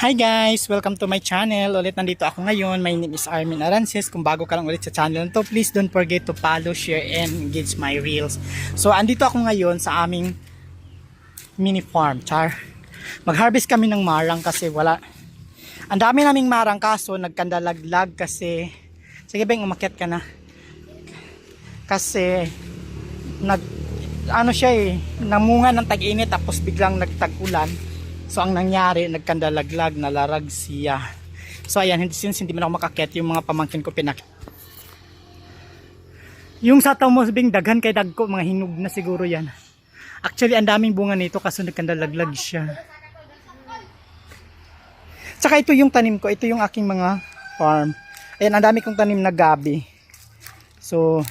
Hi guys! Welcome to my channel. Ulit nandito ako ngayon. My name is Armin Arances. Kung bago ka lang ulit sa channel to, please don't forget to follow, share, and engage my reels. So, andito ako ngayon sa aming mini farm. Mag-harvest kami ng marang kasi wala. Ang dami naming marang kaso nagkandalaglag kasi sige bang umakyat ka na. Kasi namunga ng tag-init tapos biglang nagtag-ulan. So ang nangyari, nagkandalaglag, nalarag siya. So ayan, since hindi man ako makakyat, yung mga pamangkin ko yung sa mo bing daghan kay dagko, mga hinog na siguro yan. Actually, ang daming bunga nito kasi nagkandalaglag siya. Tsaka ito yung tanim ko, ito yung aking mga farm. Ayan, ang dami kong tanim na gabi. So,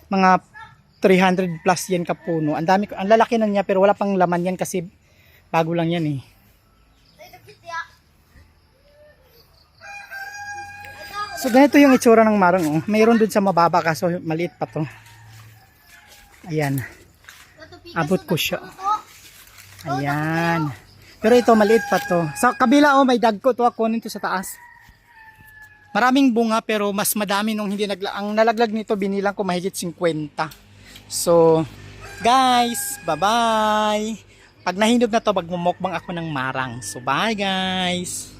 mga 300 plus yan kapuno. Ang lalaki na niya pero wala pang laman yan kasi bago lang yan eh. So ganito yung itsura ng marang oh. Mayroon dun sa mababa kaso maliit pa to. Ayan. Abot ko siya. Ayan. Pero ito maliit pa to. Sa kabila oh may dagko to ako nito sa taas. Maraming bunga pero mas madami nung hindi ang nalaglag nito binilang ko mahigit 50. So guys, bye-bye. Pag nahinog na to, magmumukbang ako ng marang. So bye guys!